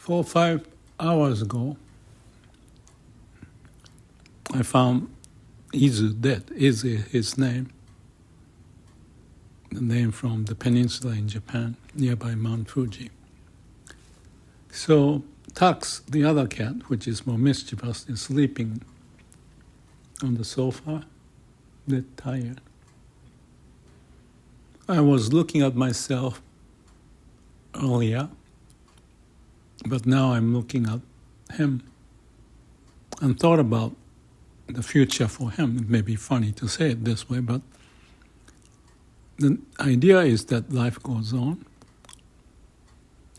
4 or 5 hours ago, I found Izu dead. Izu is his name. The name from the peninsula in Japan, nearby Mount Fuji. So Tux, the other cat, which is more mischievous, is sleeping on the sofa, dead tired. I was looking at myself earlier, but now I'm looking at him and thought about the future for him. It may be funny to say it this way, but the idea is that life goes on.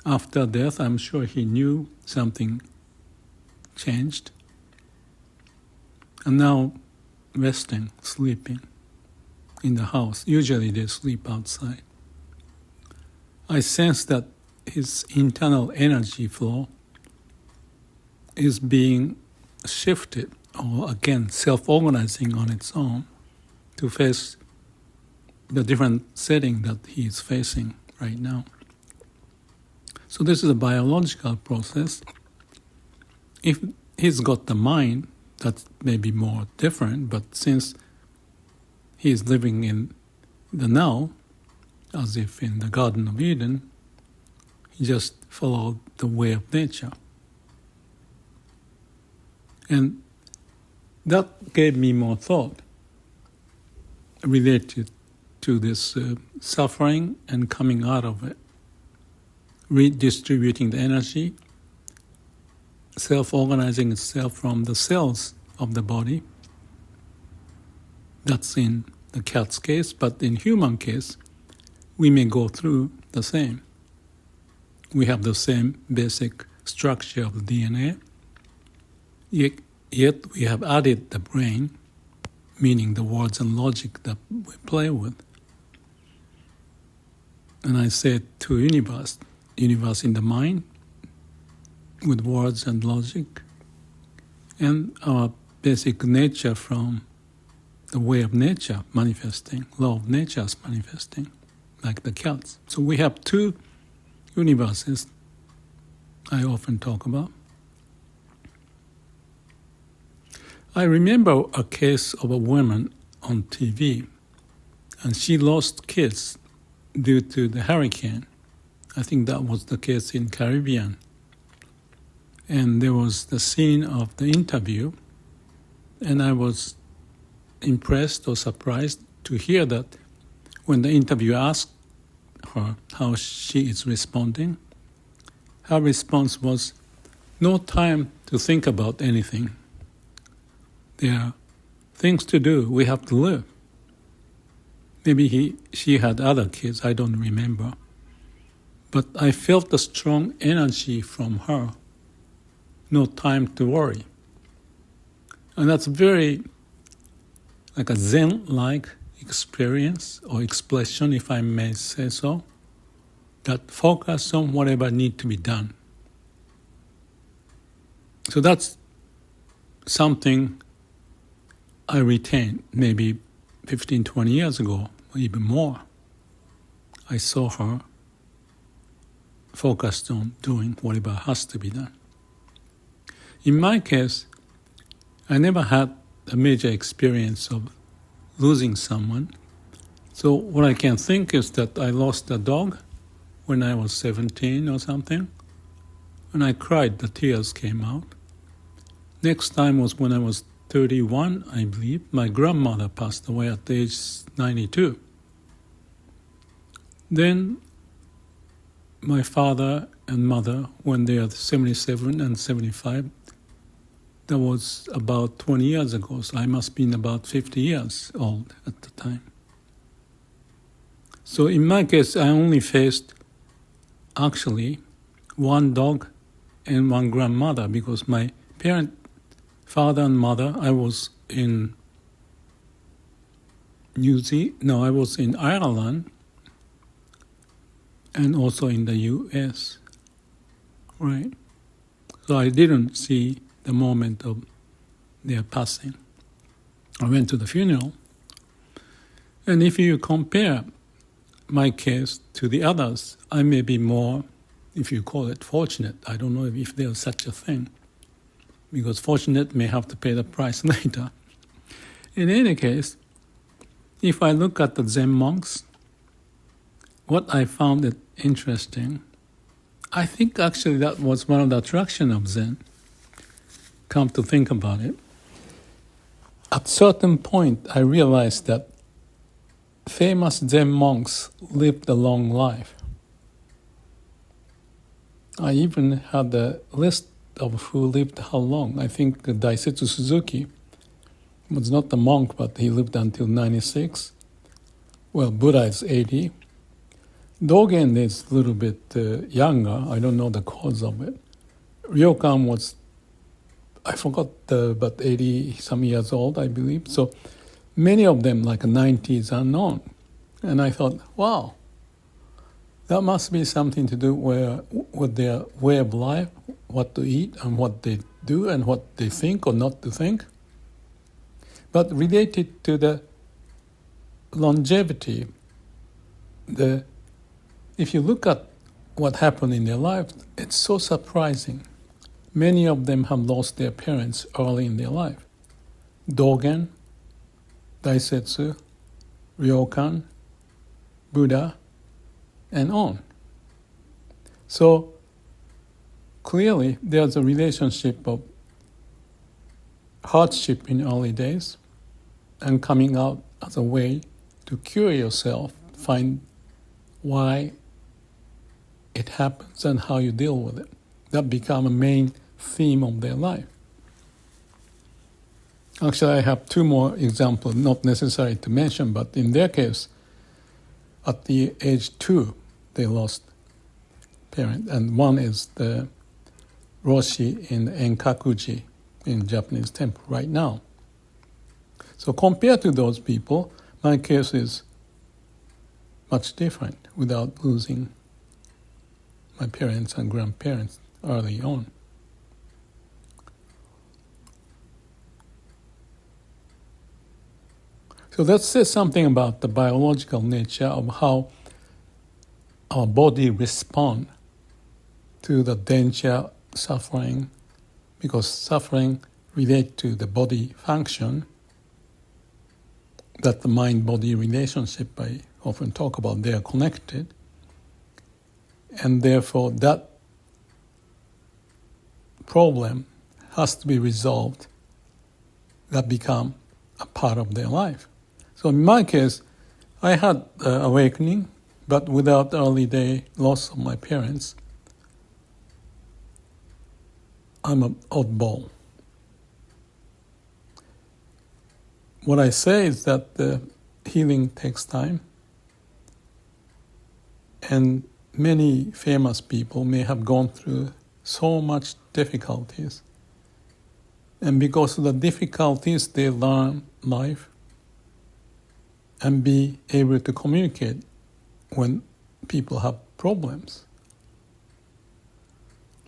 After death, I'm sure he knew something changed. And now resting, sleeping in the house. Usually they sleep outside. I sense that his internal energy flow is being shifted, or again, self-organizing on its own to face the different setting that he is facing right now. So this is a biological process. If he's got the mind, that may be more different, but since he is living in the now, as if in the Garden of Eden, he just followed the way of nature. And that gave me more thought related to this suffering and coming out of it, redistributing the energy, self-organizing itself from the cells of the body. That's in the cat's case, but in human case, we may go through the same. We have the same basic structure of the DNA, yet we have added the brain, meaning the words and logic that we play with. And I said to universe in the mind, with words and logic, and our basic nature from the way of nature manifesting, law of nature is manifesting, like the cats. So we have two universes I often talk about. I remember a case of a woman on TV, and she lost kids due to the hurricane. I think that was the case in Caribbean. And there was the scene of the interview, and I was impressed or surprised to hear that when the interviewer asked her how she is responding, her response was, "No time to think about anything. There are things to do. We have to live." Maybe she had other kids, I don't remember. But I felt a strong energy from her. No time to worry. And that's very like a Zen-like experience or expression, if I may say so, that focus on whatever needs to be done. So that's something I retained maybe 15, 20 years ago, or even more. I saw her focused on doing whatever has to be done. In my case, I never had a major experience of losing someone. So what I can think is that I lost a dog when I was 17 or something. When I cried, the tears came out. Next time was when I was 31, I believe. My grandmother passed away at age 92. Then my father and mother, when they are 77 and 75, that was about 20 years ago, so I must have been about 50 years old at the time. So in my case, I only faced actually one dog and one grandmother, because my father and mother, I was in I was in Ireland and also in the US, right? So I didn't see the moment of their passing. I went to the funeral. And if you compare my case to the others, I may be more if you call it fortunate. I don't know if there's such a thing, because fortunate may have to pay the price later. In any case, if I look at the Zen monks, what I found it interesting, I think actually that was one of the attractions of Zen. Come to think about it, at certain point I realized that famous Zen monks lived a long life. I even had a list of who lived how long. I think Daisetsu Suzuki was not a monk, but he lived until 96. Well, Buddha is 80. Dogen is a little bit younger. I don't know the cause of it. Ryokan was, I forgot, but 80 some years old, I believe. So many of them, like 90s, are known. And I thought, wow, that must be something to do with their way of life, what to eat and what they do and what they think or not to think. But related to the longevity, if you look at what happened in their life, it's so surprising. Many of them have lost their parents early in their life. Dogen, Daisetsu, Ryokan, Buddha, and on. So clearly there's a relationship of hardship in early days and coming out as a way to cure yourself, find why it happens and how you deal with it. That become a main theme of their life. Actually, I have two more examples, not necessary to mention, but in their case, at the age 2, they lost parent, and one is the Roshi in Enkakuji in Japanese temple right now. So compared to those people, my case is much different without losing my parents and grandparents early on. So that says something about the biological nature of how our body responds to the danger, suffering, because suffering relates to the body function, that the mind-body relationship I often talk about, they are connected. And therefore that problem has to be resolved, that become a part of their life. So in my case, I had awakening, but without early day loss of my parents. I'm an oddball. What I say is that the healing takes time, and many famous people may have gone through so much difficulties. And because of the difficulties, they learn life and be able to communicate when people have problems.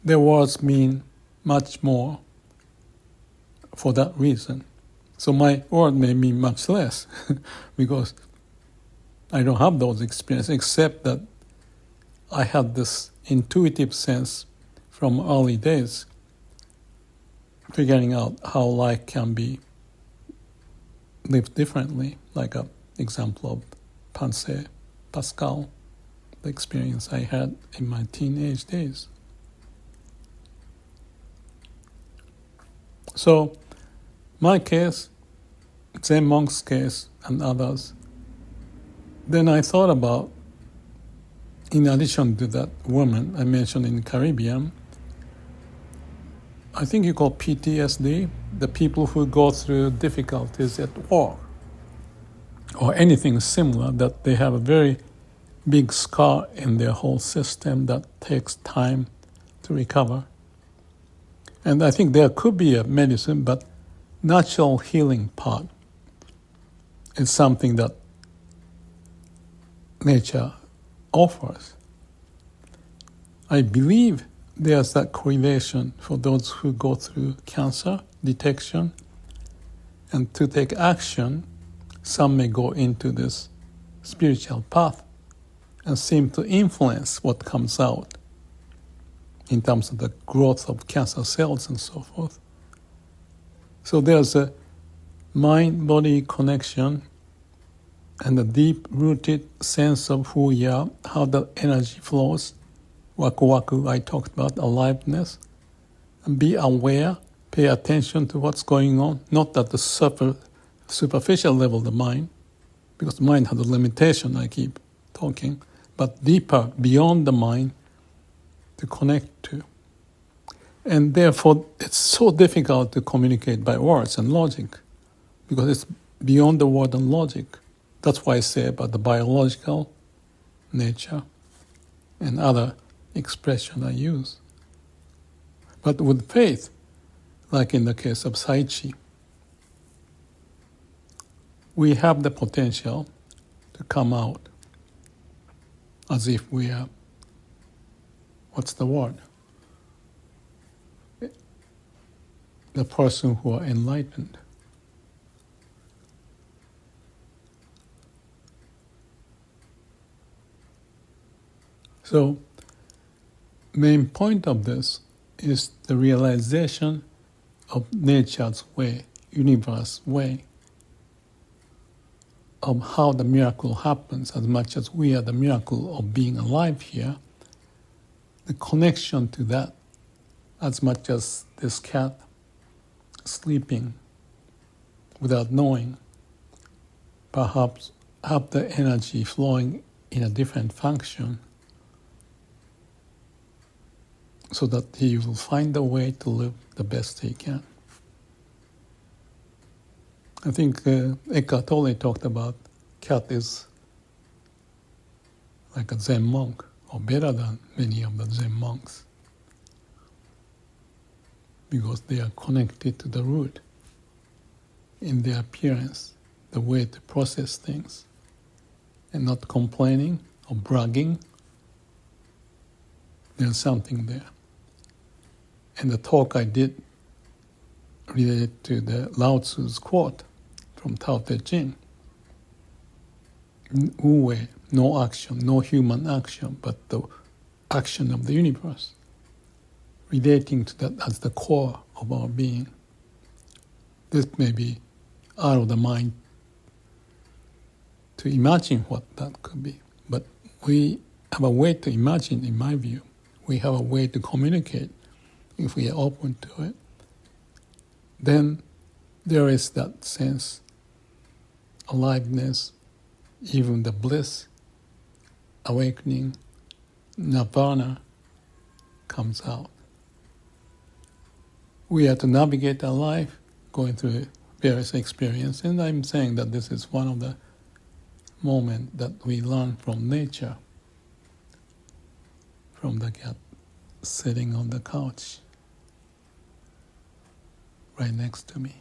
Their words mean much more for that reason. So my word may mean much less because I don't have those experiences, except that I had this intuitive sense from early days, figuring out how life can be lived differently, like an example of Pensée Pascal, the experience I had in my teenage days. So my case, Zen monk's case, and others, then I thought about, in addition to that woman I mentioned in the Caribbean, I think you call PTSD, the people who go through difficulties at work or anything similar, that they have a very big scar in their whole system that takes time to recover. And I think there could be a medicine, but natural healing part is something that nature offers. I believe there's that correlation for those who go through cancer detection, and to take action, some may go into this spiritual path and seem to influence what comes out. in terms of the growth of cancer cells and so forth. So there's a mind-body connection and a deep-rooted sense of who we are, how the energy flows. Waku-waku, I talked about aliveness. And be aware, pay attention to what's going on, not at the superficial level of the mind, because the mind has a limitation, I keep talking, but deeper, beyond the mind, to connect to. And therefore, it's so difficult to communicate by words and logic, because it's beyond the word and logic. That's why I say about the biological nature and other expression I use. But with faith, like in the case of Saichi, we have the potential to come out as if we are, what's the word? The person who are enlightened. So, main point of this is the realization of nature's way, universe way, of how the miracle happens as much as we are the miracle of being alive here, the connection to that as much as this cat sleeping without knowing, perhaps have the energy flowing in a different function so that he will find a way to live the best he can. I think Eckhart Tolle talked about cat is like a Zen monk, or better than many of the Zen monks, because they are connected to the root in their appearance, the way to process things, and not complaining or bragging. There's something there. And the talk I did related to the Lao Tzu's quote from Tao Te Ching. Wu Wei, no action, no human action, but the action of the universe, relating to that as the core of our being. This may be out of the mind to imagine what that could be, but we have a way to imagine, in my view. We have a way to communicate if we are open to it. Then there is that sense, aliveness, even the bliss, awakening, nirvana comes out. We have to navigate our life, going through various experiences, and I'm saying that this is one of the moments that we learn from nature, from the cat sitting on the couch right next to me.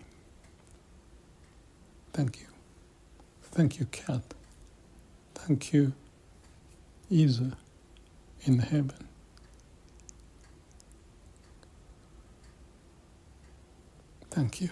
Thank you. Thank you, cat. Thank you, Izu in heaven. Thank you.